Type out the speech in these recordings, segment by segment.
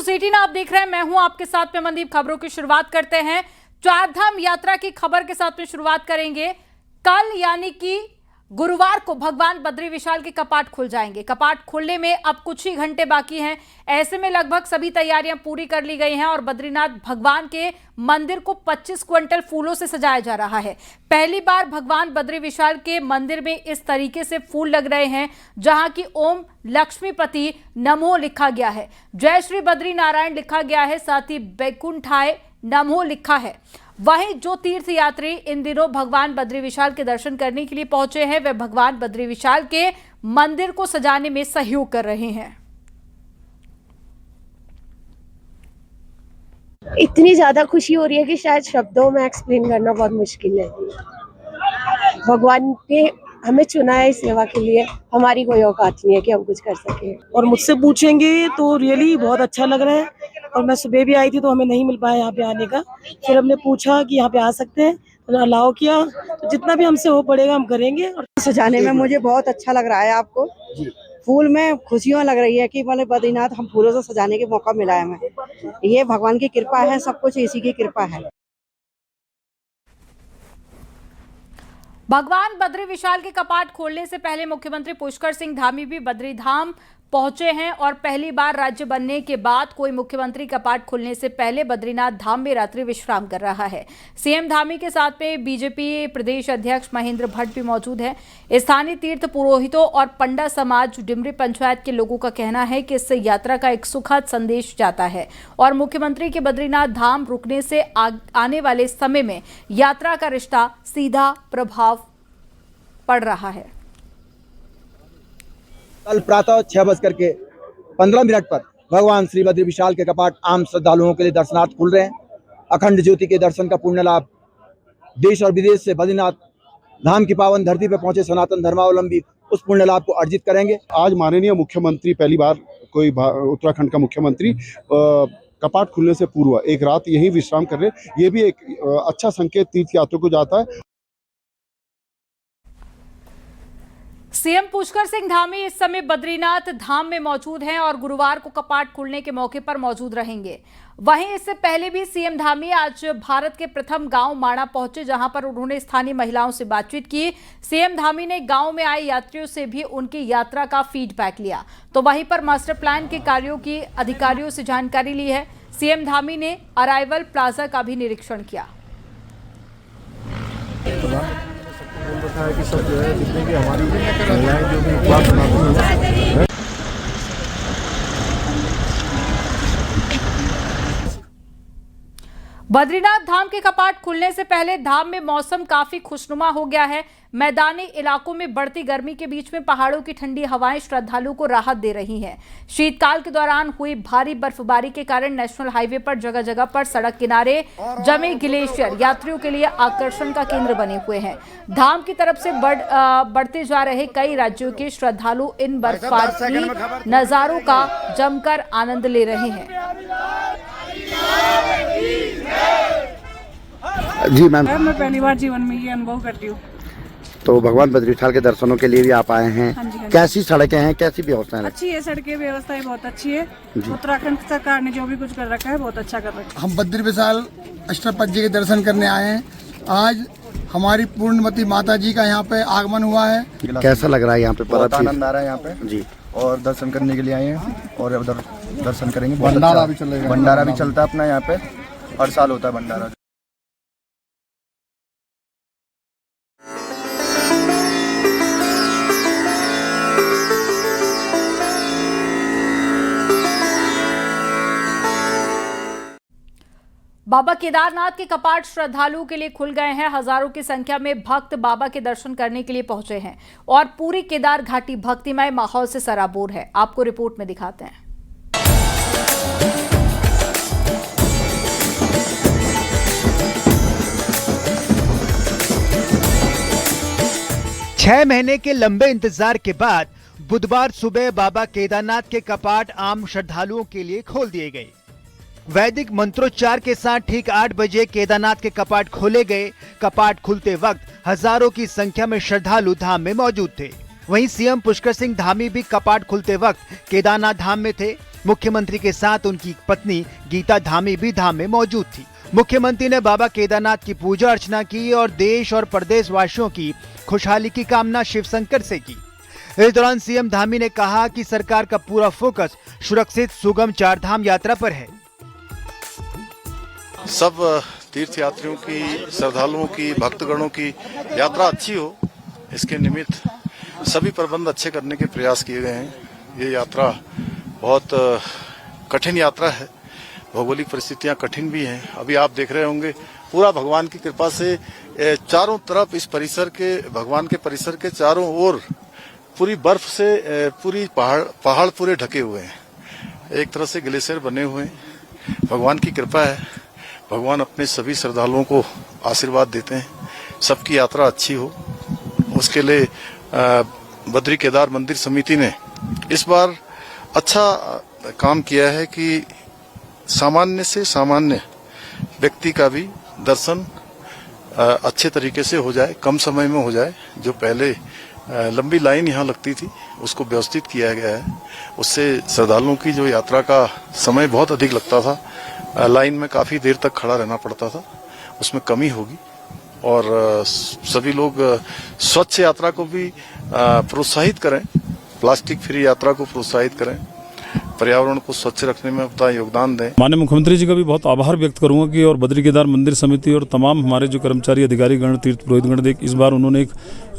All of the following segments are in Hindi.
न्यूज 18 आप देख रहे हैं। मैं हूं आपके साथ में मनदीप। खबरों की शुरुआत करते हैं। चारधाम यात्रा की खबर के साथ में शुरुआत करेंगे। कल यानी कि गुरुवार को भगवान बद्री विशाल के कपाट खुल जाएंगे। कपाट खुलने में अब कुछ ही घंटे बाकी हैं। ऐसे में लगभग सभी तैयारियां पूरी कर ली गई हैं और बद्रीनाथ भगवान के मंदिर को 25 क्विंटल फूलों से सजाया जा रहा है। पहली बार भगवान बद्री विशाल के मंदिर में इस तरीके से फूल लग रहे हैं, जहां की ओम लक्ष्मीपति नमो लिखा गया है, जय श्री बद्री नारायण लिखा गया है, साथ ही बैकुंठाय नमो लिखा है। वहीं जो तीर्थ यात्री इन दिनों भगवान बद्री विशाल के दर्शन करने के लिए पहुंचे हैं, वे भगवान बद्री विशाल के मंदिर को सजाने में सहयोग कर रहे हैं। इतनी ज्यादा खुशी हो रही है कि शायद शब्दों में एक्सप्लेन करना बहुत मुश्किल है। भगवान ने हमें चुना है इस सेवा के लिए, हमारी कोई औकात नहीं है कि हम कुछ कर सके। और मुझसे पूछेंगे तो रियली बहुत अच्छा लग रहा है। और मैं सुबह भी आई थी तो हमें नहीं मिल पाया यहाँ पे आने का, फिर हमने पूछा कि यहाँ पे आ सकते हैं तो अलाउ किया, तो जितना भी हमसे हो पड़ेगा हम करेंगे। और सजाने में मुझे बहुत अच्छा लग रहा है। आपको फूल में खुशियां लग रही है कि बोले बद्रीनाथ हम फूलों से सजाने के मौका मिला है हमें। ये भगवान की कृपा है, सब कुछ इसी की कृपा है। भगवान बद्री विशाल के कपाट खोलने से पहले मुख्यमंत्री पुष्कर सिंह धामी भी बद्री धाम पहुंचे हैं और पहली बार राज्य बनने के बाद कोई मुख्यमंत्री कपाट खुलने से पहले बद्रीनाथ धाम में रात्रि विश्राम कर रहा है। सीएम धामी के साथ में बीजेपी प्रदेश अध्यक्ष महेंद्र भट्ट भी मौजूद हैं। स्थानीय तीर्थ पुरोहितों और पंडा समाज डिमरी पंचायत के लोगों का कहना है कि इससे यात्रा का एक सुखद संदेश जाता है और मुख्यमंत्री के बद्रीनाथ धाम रुकने से आने वाले समय में यात्रा का रिश्ता सीधा प्रभाव पड़ रहा है। कल प्रातः 6:15 पर भगवान श्री बद्री विशाल के कपाट आम श्रद्धालुओं के लिए दर्शनार्थ खुल रहे हैं। अखंड ज्योति के दर्शन का पुण्य लाभ देश और विदेश से बद्रीनाथ धाम की पावन धरती पर पहुंचे सनातन धर्मावलंबी उस पुण्य लाभ को अर्जित करेंगे। आज माननीय मुख्यमंत्री पहली बार कोई उत्तराखंड का मुख्यमंत्री कपाट खुलने से पूर्व एक रात यहीं विश्राम कर रहे हैं। ये भी एक अच्छा संकेत तीर्थ यात्रियों को जाता है। सीएम पुष्कर सिंह धामी इस समय बद्रीनाथ धाम में मौजूद हैं और गुरुवार को कपाट खुलने के मौके पर मौजूद रहेंगे। वहीं इससे पहले भी सीएम धामी आज भारत के प्रथम गांव माणा पहुंचे, जहां पर उन्होंने स्थानीय महिलाओं से बातचीत की। सीएम धामी ने गांव में आए यात्रियों से भी उनकी यात्रा का फीडबैक लिया, तो वहीं पर मास्टर प्लान के कार्यों की अधिकारियों से जानकारी ली है। सीएम धामी ने अराइवल प्लाजा का भी निरीक्षण किया। है कि सब जो है जितने भी हमारी महिलाएं जो भी उपवास बनाती हैं। बद्रीनाथ धाम के कपाट खुलने से पहले धाम में मौसम काफी खुशनुमा हो गया है। मैदानी इलाकों में बढ़ती गर्मी के बीच में पहाड़ों की ठंडी हवाएं श्रद्धालुओं को राहत दे रही हैं। शीतकाल के दौरान हुई भारी बर्फबारी के कारण नेशनल हाईवे पर जगह जगह पर सड़क किनारे जमे ग्लेशियर यात्रियों के लिए आकर्षण का केंद्र बने हुए हैं। धाम की तरफ से बढ़ते जा रहे कई राज्यों के श्रद्धालु इन बर्फबारी नजारों का जमकर आनंद ले रहे हैं। जी मैम, मैं पहली बार जीवन में ये अनुभव करती हूँ। तो भगवान बद्री विशाल के दर्शनों के लिए भी आप आए हैं। हाँ जी, हाँ जी। कैसी सड़कें हैं, कैसी व्यवस्थाएं हैं? अच्छी है, सड़कें व्यवस्थाएं बहुत अच्छी है। उत्तराखंड सरकार ने जो भी कुछ कर रखा है बहुत अच्छा कर रखा है। हम बद्री विशाल अष्टपदी के दर्शन करने आए हैं। आज हमारी पूर्णमती माता जी का यहाँ पे आगमन हुआ है। कैसा लग रहा है यहाँ पे? बहुत आनंद आ रहा है यहाँ पे जी। और दर्शन करने के लिए आए हैं और उधर दर्शन करेंगे। भंडारा भी चलेगा। भंडारा भी चलता है अपना यहाँ पे, हर साल होता है भंडारा। बाबा केदारनाथ के कपाट श्रद्धालुओं के लिए खुल गए हैं। हजारों की संख्या में भक्त बाबा के दर्शन करने के लिए पहुंचे हैं और पूरी केदार घाटी भक्तिमय माहौल से सराबोर है। आपको रिपोर्ट में दिखाते हैं। छह महीने के लंबे इंतजार के बाद बुधवार सुबह बाबा केदारनाथ के कपाट आम श्रद्धालुओं के लिए खोल दिए गए। वैदिक मंत्रोच्चार के साथ ठीक 8 बजे केदारनाथ के कपाट खोले गए। कपाट खुलते वक्त हजारों की संख्या में श्रद्धालु धाम में मौजूद थे। वहीं सीएम पुष्कर सिंह धामी भी कपाट खुलते वक्त केदारनाथ धाम में थे। मुख्यमंत्री के साथ उनकी पत्नी गीता धामी भी धाम में मौजूद थी। मुख्यमंत्री ने बाबा केदारनाथ की पूजा अर्चना की और देश और प्रदेश वासियों की खुशहाली की कामना शिव शंकर से की। इस दौरान सीएम धामी ने कहा कि सरकार का पूरा फोकस सुरक्षित सुगम चारधाम यात्रा पर है। सब तीर्थ यात्रियों की, श्रद्धालुओं की, भक्तगणों की यात्रा अच्छी हो, इसके निमित्त सभी प्रबंध अच्छे करने के प्रयास किए गए हैं। ये यात्रा बहुत कठिन यात्रा है, भौगोलिक परिस्थितियां कठिन भी हैं। अभी आप देख रहे होंगे पूरा भगवान की कृपा से चारों तरफ इस परिसर के, भगवान के परिसर के चारों ओर पूरी बर्फ से पूरी पहाड़ पूरे ढके हुए हैं। एक तरह से ग्लेशियर बने हुए हैं। भगवान की कृपा है, भगवान अपने सभी श्रद्धालुओं को आशीर्वाद देते हैं, सबकी यात्रा अच्छी हो। उसके लिए बद्री केदार मंदिर समिति ने इस बार अच्छा काम किया है कि सामान्य से सामान्य व्यक्ति का भी दर्शन अच्छे तरीके से हो जाए, कम समय में हो जाए। जो पहले लंबी लाइन यहाँ लगती थी उसको व्यवस्थित किया गया है। उससे श्रद्धालुओं की जो यात्रा का समय बहुत अधिक लगता था, लाइन में काफी देर तक खड़ा रहना पड़ता था, उसमें कमी होगी। और सभी लोग स्वच्छ यात्रा को भी प्रोत्साहित करें, प्लास्टिक फ्री यात्रा को प्रोत्साहित करें, पर्यावरण को स्वच्छ रखने में अपना योगदान दें। माननीय मुख्यमंत्री जी का भी बहुत आभार व्यक्त करूंगा कि और बद्री केदार मंदिर समिति और तमाम हमारे जो कर्मचारी, अधिकारी गण, तीर्थ पुरोहित गण, इस बार उन्होंने एक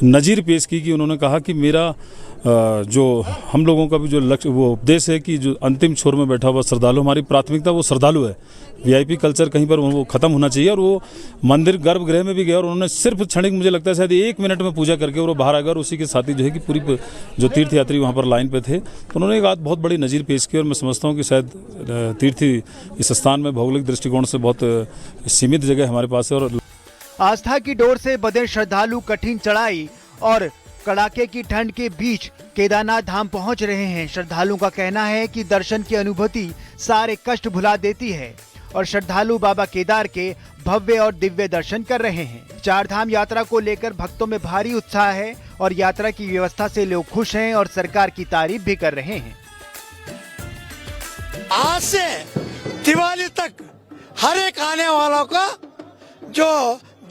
नज़ीर पेश की कि उन्होंने कहा कि मेरा जो हम लोगों का भी जो लक्ष्य, वो उपदेश है कि जो अंतिम छोर में बैठा हुआ श्रद्धालु, हमारी प्राथमिकता वो श्रद्धालु है। वीआईपी कल्चर कहीं पर वो खत्म होना चाहिए। और वो मंदिर गर्भगृह में भी गया और उन्होंने सिर्फ क्षणिक, मुझे लगता है शायद 1 मिनट में पूजा करके वो बाहर आ गए। और उसी के साथ ही जो है कि पूरी जो तीर्थ यात्री वहाँ पर लाइन पे थे, तो उन्होंने एक बहुत बड़ी नज़ीर पेश की। और मैं समझता हूँ कि शायद तीर्थ इस स्थान में भौगोलिक दृष्टिकोण से बहुत सीमित जगह हमारे पास है। और आस्था की डोर से बंधे श्रद्धालु कठिन चढ़ाई और कड़ाके की ठंड के बीच केदारनाथ धाम पहुंच रहे हैं। श्रद्धालुओं का कहना है कि दर्शन की अनुभूति सारे कष्ट भुला देती है और श्रद्धालु बाबा केदार के भव्य और दिव्य दर्शन कर रहे हैं। चारधाम यात्रा को लेकर भक्तों में भारी उत्साह है और यात्रा की व्यवस्था से लोग खुश हैं और सरकार की तारीफ भी कर रहे हैं। आज से दिवाली तक हर एक आने वालों का जो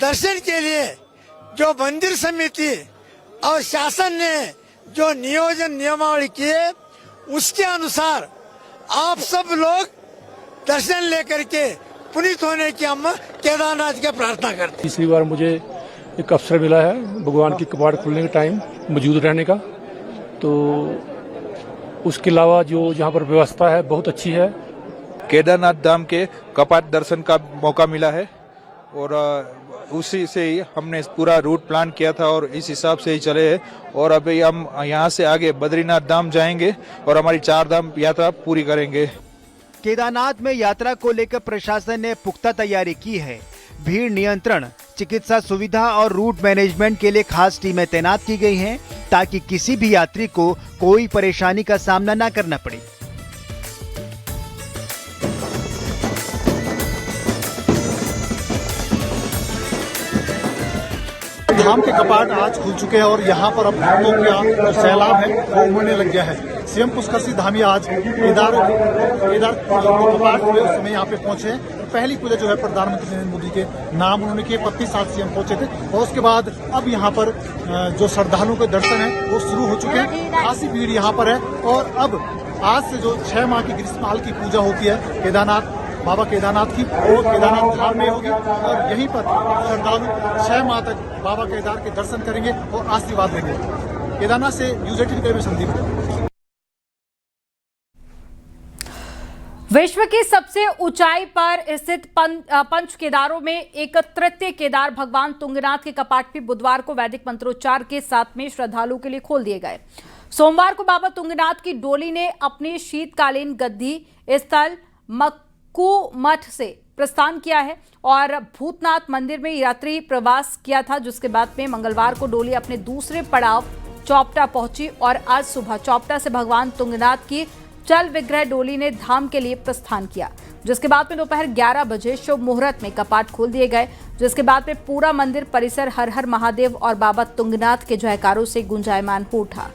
दर्शन के लिए जो मंदिर समिति और शासन ने जो नियोजन नियमावली किए, उसके अनुसार आप सब लोग दर्शन लेकर के पुनीत होने की हम केदारनाथ की प्रार्थना करते हैं। तीसरी बार मुझे एक अवसर मिला है भगवान की कपाट खुलने के टाइम मौजूद रहने का, तो उसके अलावा जो यहाँ पर व्यवस्था है बहुत अच्छी है। केदारनाथ धाम के कपाट दर्शन का मौका मिला है और उसी से ही हमने पूरा रूट प्लान किया था और इस हिसाब से ही चले हैं। और अभी हम यहाँ से आगे बद्रीनाथ धाम जाएंगे और हमारी 4 धाम यात्रा पूरी करेंगे। केदारनाथ में यात्रा को लेकर प्रशासन ने पुख्ता तैयारी की है। भीड़ नियंत्रण, चिकित्सा सुविधा और रूट मैनेजमेंट के लिए खास टीमें तैनात की गई हैं ताकि किसी भी यात्री को कोई परेशानी का सामना न करना पड़े। धाम के कपाट आज खुल चुके हैं और यहाँ पर अब भक्तों का जो सैलाब है वो उमड़ने लग गया है। सीएम पुष्कर सिंह धामी आज केदार कपाट खुले उस समय यहाँ पे पहुंचे। पहली पूजा जो है प्रधानमंत्री नरेंद्र मोदी के नाम उन्होंने किए, पत्नी साथ सीएम पहुंचे थे और उसके बाद अब यहाँ पर जो श्रद्धालुओं के दर्शन है वो शुरू हो चुके हैं। खासी भीड़ यहाँ पर है और अब आज से जो 6 माह की ग्रीष्मकाल की पूजा होती है केदारनाथ बाबा केदारनाथ की, वो केदारनाथ धाम में होगी और यहीं पर श्रद्धालु 6 माह तक बाबा केदार के दर्शन करेंगे और आशीर्वाद लेंगे। केदारनाथ से न्यूज़ 18 के लिए संदीप। विश्व की सबसे ऊंचाई पर स्थित पंच केदारों में एक तृतीय केदार भगवान तुंगनाथ के कपाट भी बुधवार को वैदिक मंत्रोच्चार के साथ में श्रद्धालुओं के लिए खोल दिए गए। सोमवार को बाबा तुंगनाथ की डोली ने अपनी शीतकालीन गद्दी स्थल मक्कू मठ से प्रस्थान किया है और भूतनाथ मंदिर में यात्री प्रवास किया था, जिसके बाद में मंगलवार को डोली अपने दूसरे पड़ाव चौपटा पहुंची और आज सुबह चौपटा से भगवान तुंगनाथ की चल विग्रह डोली ने धाम के लिए प्रस्थान किया, जिसके बाद में दोपहर 11 बजे शुभ मुहूर्त में कपाट खोल दिए गए, जिसके बाद में पूरा मंदिर परिसर हर हर महादेव और बाबा तुंगनाथ के जयकारों से गुंजायमान हो उठा।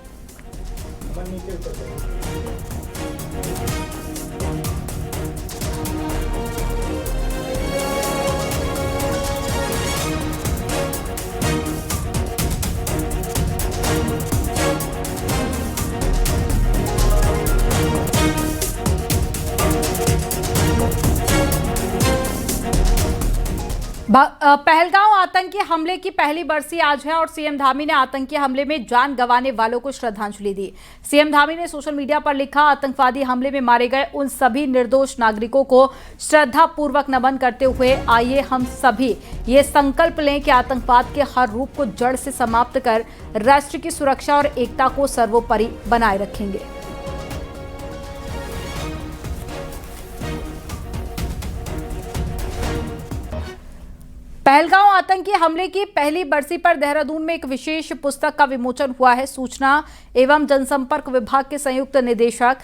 पहलगांव आतंकी हमले की पहली बरसी आज है और सीएम धामी ने आतंकी हमले में जान गंवाने वालों को श्रद्धांजलि दी। सीएम धामी ने सोशल मीडिया पर लिखा, आतंकवादी हमले में मारे गए उन सभी निर्दोष नागरिकों को श्रद्धा पूर्वक नमन करते हुए आइए हम सभी ये संकल्प लें कि आतंकवाद के हर रूप को जड़ से समाप्त कर राष्ट्र की सुरक्षा और एकता को सर्वोपरि बनाए रखेंगे। पहलगांव आतंकी हमले की पहली बरसी पर देहरादून में एक विशेष पुस्तक का विमोचन हुआ है। सूचना एवं जनसंपर्क विभाग के संयुक्त निदेशक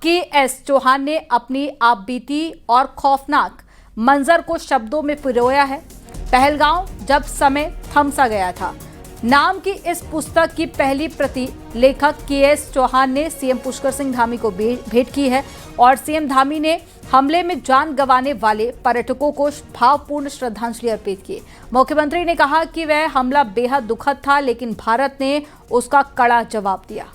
KS चौहान ने अपनी आपबीती और खौफनाक मंजर को शब्दों में पिरोया है। पहलगांव जब समय थम सा गया था नाम की इस पुस्तक की पहली प्रति लेखक KS चौहान ने सीएम पुष्कर सिंह धामी को भेंट की है और सीएम धामी ने हमले में जान गंवाने वाले पर्यटकों को भावपूर्ण श्रद्धांजलि अर्पित की। मुख्यमंत्री ने कहा कि वह हमला बेहद दुखद था, लेकिन भारत ने उसका कड़ा जवाब दिया।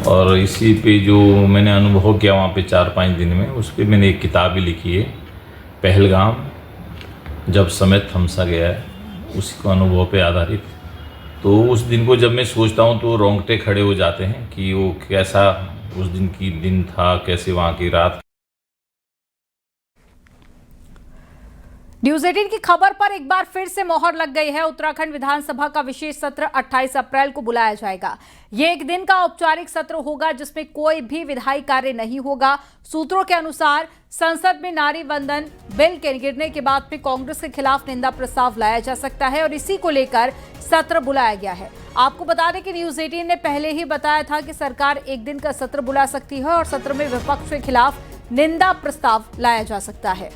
और इसी पे जो मैंने अनुभव किया वहाँ पे 4-5 दिन में, उस पर मैंने एक किताब भी लिखी है, पहलगाम जब समय थम सा गया है, उसी को अनुभव पे आधारित। तो उस दिन को जब मैं सोचता हूँ तो रोंगटे खड़े हो जाते हैं कि वो कैसा उस दिन की दिन था, कैसे वहाँ की रात। न्यूज़ 18 की खबर पर एक बार फिर से मोहर लग गई है। उत्तराखंड विधानसभा का विशेष सत्र 28 अप्रैल को बुलाया जाएगा। ये एक दिन का औपचारिक सत्र होगा जिसमें कोई भी विधायी कार्य नहीं होगा। सूत्रों के अनुसार संसद में नारी वंदन बिल के गिरने के बाद में कांग्रेस के खिलाफ निंदा प्रस्ताव लाया जा सकता है और इसी को लेकर सत्र बुलाया गया है। आपको बता दें कि न्यूज़ 18 ने पहले ही बताया था कि सरकार एक दिन का सत्र बुला सकती है और सत्र में विपक्ष के खिलाफ निंदा प्रस्ताव लाया जा सकता है।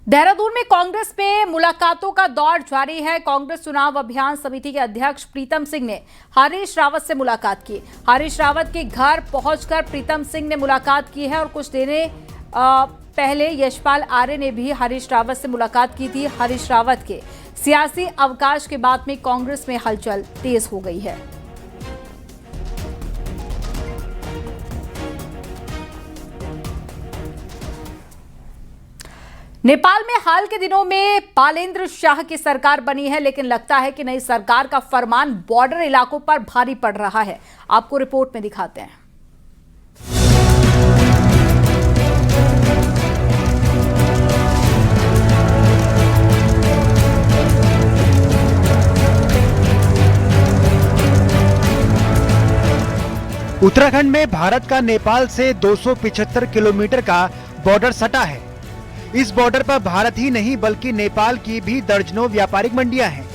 देहरादून में कांग्रेस में मुलाकातों का दौर जारी है। कांग्रेस चुनाव अभियान समिति के अध्यक्ष प्रीतम सिंह ने हरीश रावत से मुलाकात की। हरीश रावत के घर पहुंचकर प्रीतम सिंह ने मुलाकात की है और कुछ देर पहले यशपाल आर्य ने भी हरीश रावत से मुलाकात की थी। हरीश रावत के सियासी अवकाश के बाद में कांग्रेस में हलचल तेज हो गई है। नेपाल में हाल के दिनों में बालेंद्र शाह की सरकार बनी है, लेकिन लगता है कि नई सरकार का फरमान बॉर्डर इलाकों पर भारी पड़ रहा है। आपको रिपोर्ट में दिखाते हैं। उत्तराखंड में भारत का नेपाल से 275 किलोमीटर का बॉर्डर सटा है। इस बॉर्डर पर भारत ही नहीं बल्कि नेपाल की भी दर्जनों व्यापारिक मंडियां हैं।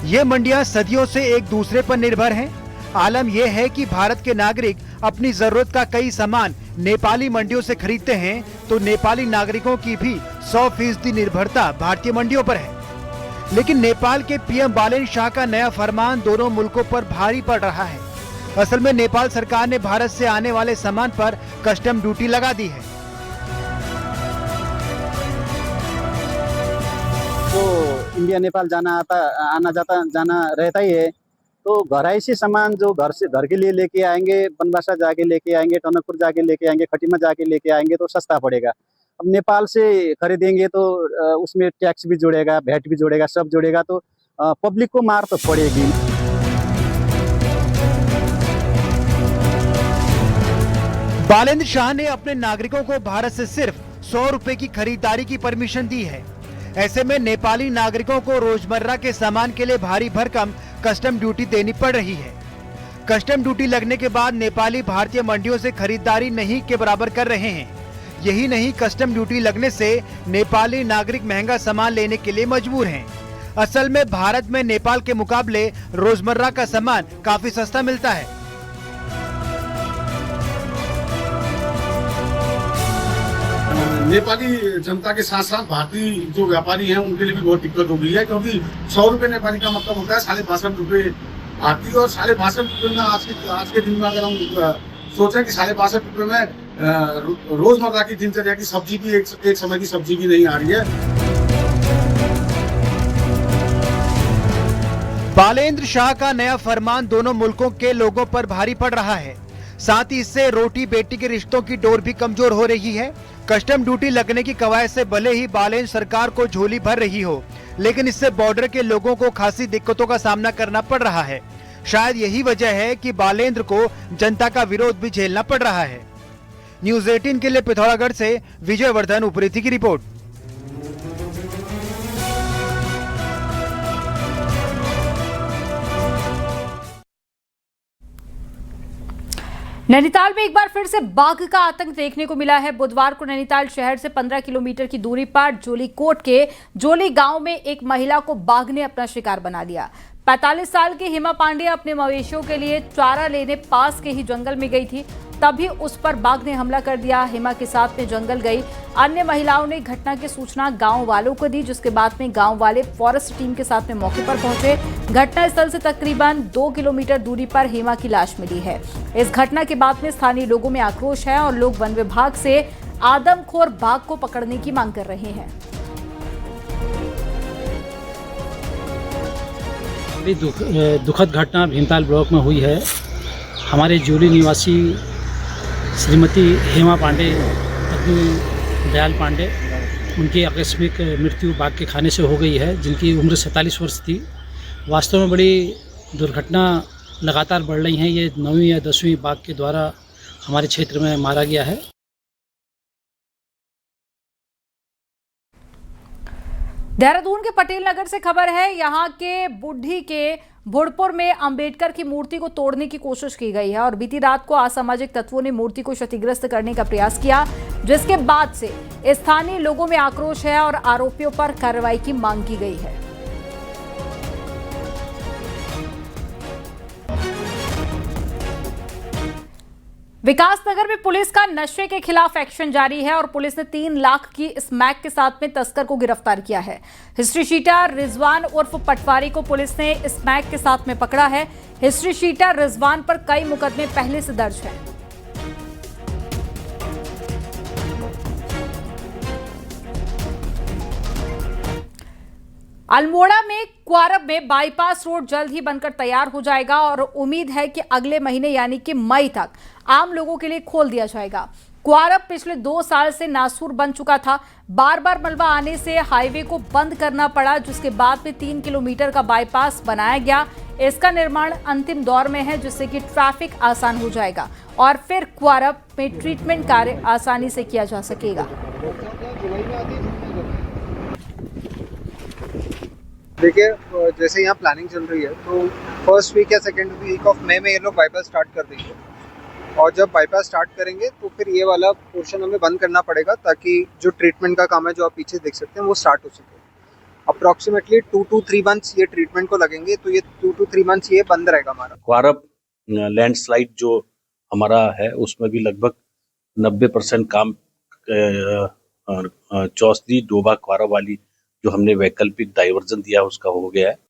ये मंडियां सदियों से एक दूसरे पर निर्भर हैं। आलम यह है कि भारत के नागरिक अपनी जरूरत का कई सामान नेपाली मंडियों से खरीदते हैं, तो नेपाली नागरिकों की भी 100% निर्भरता भारतीय मंडियों पर है। लेकिन नेपाल के पीएम बालेंद्र शाह का नया फरमान दोनों मुल्कों पर भारी पड़ रहा है। असल में नेपाल सरकार ने भारत से आने वाले सामान पर कस्टम ड्यूटी लगा दी है। तो इंडिया नेपाल आना जाना रहता ही है। तो घराइसी सामान जो घर के लिए लेके आएंगे, बनबासा जाके लेके आएंगे, टनकपुर जाके लेके आएंगे, खटीमा जाके लेके आएंगे तो सस्ता पड़ेगा। अब नेपाल से खरीदेंगे तो उसमें टैक्स भी जुड़ेगा, वैट भी जुड़ेगा, सब जुड़ेगा, तो पब्लिक को मार तो पड़ेगी। बालेंद्र शाह ने अपने नागरिकों को भारत से सिर्फ 100 रुपए की खरीदारी की परमिशन दी है। ऐसे में नेपाली नागरिकों को रोजमर्रा के सामान के लिए भारी भरकम कस्टम ड्यूटी देनी पड़ रही है। कस्टम ड्यूटी लगने के बाद नेपाली भारतीय मंडियों से खरीदारी नहीं के बराबर कर रहे हैं। यही नहीं, कस्टम ड्यूटी लगने से नेपाली नागरिक महंगा सामान लेने के लिए मजबूर हैं। असल में भारत में नेपाल के मुकाबले रोजमर्रा का सामान काफी सस्ता मिलता है। नेपाली जनता के साथ साथ भारतीय जो व्यापारी हैं उनके लिए भी बहुत दिक्कत हो गई है, क्योंकि 100 रुपए नेपाली का मतलब होता है 62.5 रुपए भारतीय, और 62.5 रुपए में आज के दिन में अगर हम सोचें कि 62.5 रुपए में रोजमर्रा की दिनचर्या की सब्जी भी एक समय की सब्जी भी नहीं आ रही है। बालेंद्र शाह का नया फरमान दोनों मुल्कों के लोगों पर भारी पड़ रहा है। साथ ही इससे रोटी बेटी के रिश्तों की डोर भी कमजोर हो रही है। कस्टम ड्यूटी लगने की कवायद से भले ही बालेंद्र सरकार को झोली भर रही हो, लेकिन इससे बॉर्डर के लोगों को खासी दिक्कतों का सामना करना पड़ रहा है। शायद यही वजह है कि बालेंद्र को जनता का विरोध भी झेलना पड़ रहा है। न्यूज 18 के लिए पिथौरागढ़ से विजय वर्धन उप्रेती की रिपोर्ट। नैनीताल में एक बार फिर से बाघ का आतंक देखने को मिला है। बुधवार को नैनीताल शहर से 15 किलोमीटर की दूरी पर जोलीकोट के जोली गांव में एक महिला को बाघ ने अपना शिकार बना लिया। 45 साल की हेमा पांडे अपने मवेशियों के लिए चारा लेने पास के ही जंगल में गई थी, तभी उस पर बाघ ने हमला कर दिया। हेमा के साथ में जंगल गई अन्य महिलाओं ने घटना की सूचना गांव वालों को दी, जिसके बाद में गांव वाले फॉरेस्ट टीम के साथ में मौके पर पहुंचे। घटनास्थल से तकरीबन 2 किलोमीटर दूरी पर हेमा की लाश मिली है। इस घटना के बाद में स्थानीय लोगों में आक्रोश है और लोग वन विभाग से आदमखोर बाघ को पकड़ने की मांग कर रहे हैं। दुखद घटना भीमताल ब्लॉक में हुई है। हमारे जोली निवासी श्रीमती हेमा पांडे, पत्नी दयाल पांडे, उनकी आकस्मिक मृत्यु बाघ के खाने से हो गई है, जिनकी उम्र 47 वर्ष थी। वास्तव में बड़ी दुर्घटना लगातार बढ़ रही हैं। ये 9वीं या 10वीं बाघ के द्वारा हमारे क्षेत्र में मारा गया है। देहरादून के पटेल नगर से खबर है। यहां के बुढ़ी के भुड़पुर में अंबेडकर की मूर्ति को तोड़ने की कोशिश की गई है और बीती रात को असामाजिक तत्वों ने मूर्ति को क्षतिग्रस्त करने का प्रयास किया, जिसके बाद से स्थानीय लोगों में आक्रोश है और आरोपियों पर कार्रवाई की मांग की गई है। विकासनगर में पुलिस का नशे के खिलाफ एक्शन जारी है और पुलिस ने 3 लाख की स्मैक के साथ में तस्कर को गिरफ्तार किया है। हिस्ट्री शीटर रिजवान उर्फ पटवारी को पुलिस ने स्मैक के साथ में पकड़ा है। हिस्ट्री शीटर रिजवान पर कई मुकदमे पहले से दर्ज हैं। अल्मोड़ा में क्वारब में बाईपास रोड जल्द ही बनकर तैयार हो जाएगा और उम्मीद है कि अगले महीने यानी कि मई तक आम लोगों के लिए खोल दिया जाएगा। क्वारब पिछले 2 साल से नासूर बन चुका था। बार बार मलबा आने से हाईवे को बंद करना पड़ा, जिसके बाद में 3 किलोमीटर का बाईपास बनाया गया। इसका निर्माण अंतिम दौर में है, जिससे कि ट्रैफिक आसान हो जाएगा और फिर क्वारब में ट्रीटमेंट कार्य आसानी से किया जा सकेगा। देखिए, जैसे यहाँ प्लानिंग चल रही है तो फर्स्ट वीक या सेकेंड वीक ऑफ मई में ये लोग बाईपास स्टार्ट कर देंगे और जब बाईपास स्टार्ट करेंगे तो फिर ये वाला पोर्शन हमें बंद करना पड़ेगा ताकि जो ट्रीटमेंट का काम है जो आप पीछे देख सकते हैं वो स्टार्ट हो सके। अप्रॉक्सीमेटली 2 to 3 मंथ्स ये ट्रीटमेंट को लगेंगे, तो ये 2 to 3 मंथ्स ये बंद रहेगा हमारा। क्वारब लैंडस्लाइड जो हमारा है उसमें भी लगभग 90% काम चौसदी डोबा क्वारब वाली जो हमने वैकल्पिक डाइवर्जन दिया उसका हो गया है।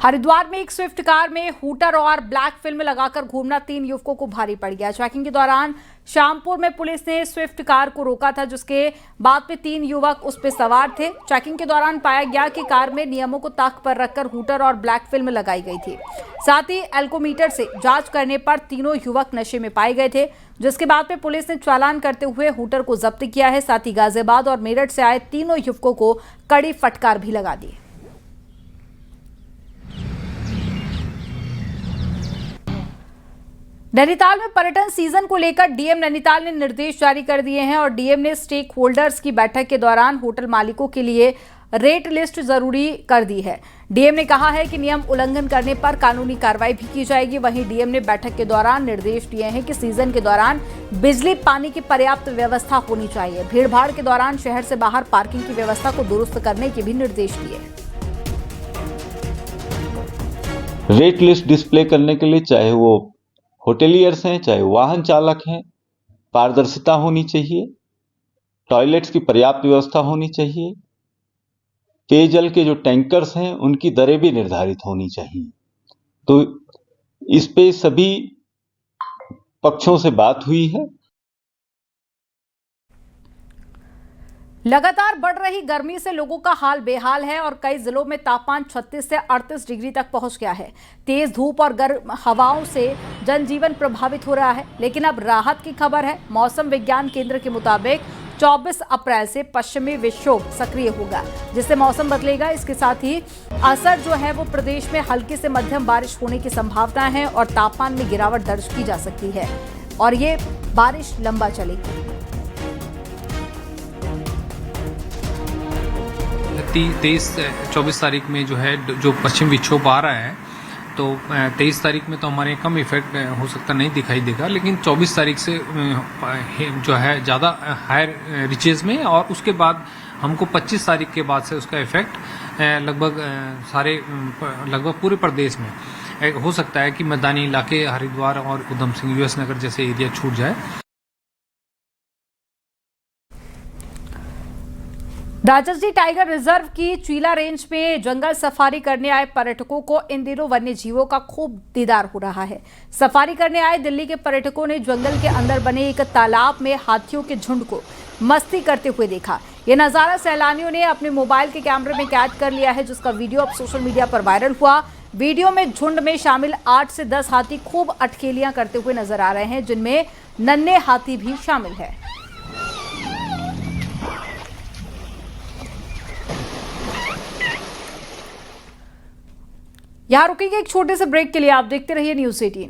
हरिद्वार में एक स्विफ्ट कार में हूटर और ब्लैक फिल्म लगाकर घूमना 3 युवकों को भारी पड़ गया। चेकिंग के दौरान शामपुर में पुलिस ने स्विफ्ट कार को रोका था, जिसके बाद में 3 युवक उस पर सवार थे। चेकिंग के दौरान पाया गया कि कार में नियमों को ताक पर रखकर हूटर और ब्लैक फिल्म लगाई गई थी। साथ ही एल्कोमीटर से जांच करने पर तीनों युवक नशे में पाए गए थे, जिसके बाद में पुलिस ने चालान करते हुए हूटर को जब्त किया है। साथ ही गाजियाबाद और मेरठ से आए तीनों युवकों को कड़ी फटकार भी लगा दी। नैनीताल में पर्यटन सीजन को लेकर डीएम नैनीताल ने निर्देश जारी कर दिए हैं और डीएम ने स्टेक होल्डर्स की बैठक के दौरान होटल मालिकों के लिए रेट लिस्ट जरूरी कर दी है। डीएम ने कहा है कि नियम उल्लंघन करने पर कानूनी कार्रवाई भी की जाएगी। वहीं डीएम ने बैठक के दौरान निर्देश दिए हैं कि सीजन के दौरान बिजली पानी की पर्याप्त व्यवस्था होनी चाहिए। भीड़भाड़ के दौरान शहर से बाहर पार्किंग की व्यवस्था को दुरुस्त करने के भी निर्देश दिए। रेट लिस्ट डिस्प्ले करने के लिए चाहे वो होटेलियर्स हैं चाहे वाहन चालक हैं, पारदर्शिता होनी चाहिए, टॉयलेट्स की पर्याप्त व्यवस्था होनी चाहिए, पेयजल के जो टैंकर्स हैं उनकी दरें भी निर्धारित होनी चाहिए। तो इस पे सभी पक्षों से बात हुई है। लगातार बढ़ रही गर्मी से लोगों का हाल बेहाल है और कई जिलों में तापमान 36 से 38 डिग्री तक पहुंच गया है। तेज धूप और गर्म हवाओं से जनजीवन प्रभावित हो रहा है, लेकिन अब राहत की खबर है। मौसम विज्ञान केंद्र के मुताबिक 24 अप्रैल से पश्चिमी विक्षोभ सक्रिय होगा, जिससे मौसम बदलेगा। इसके साथ ही असर जो है वो प्रदेश में हल्की से मध्यम बारिश होने की संभावना है और तापमान में गिरावट दर्ज की जा सकती है और ये बारिश लंबा चलेगी। 24 तारीख में जो है जो पश्चिम विक्षोभ आ रहा है, तो 23 तारीख में तो हमारे कम इफेक्ट हो सकता नहीं दिखाई देगा, लेकिन 24 तारीख से जो है ज़्यादा हायर रिचेज में, और उसके बाद हमको 25 तारीख के बाद से उसका इफेक्ट लगभग पूरे प्रदेश में हो सकता है कि मैदानी इलाके, हरिद्वार और उधम सिंह, यूएस नगर जैसे एरिया छूट जाए। राजस्थान टाइगर रिजर्व की चीला रेंज में जंगल सफारी करने आए पर्यटकों को इन दिनों वन्य जीवों का खूब दीदार हो रहा है। सफारी करने आए दिल्ली के पर्यटकों ने जंगल के अंदर बने एक तालाब में हाथियों के झुंड को मस्ती करते हुए देखा। ये नजारा सैलानियों ने अपने मोबाइल के कैमरे में कैद कर लिया है, जिसका वीडियो अब सोशल मीडिया पर वायरल हुआ। वीडियो में झुंड में शामिल 8 से 10 हाथी खूब अटखेलियां करते हुए नजर आ रहे हैं, जिनमें नन्हे हाथी भी शामिल है। यहां रुकेंगे एक छोटे से ब्रेक के लिए। आप देखते रहिए न्यूज़ 18।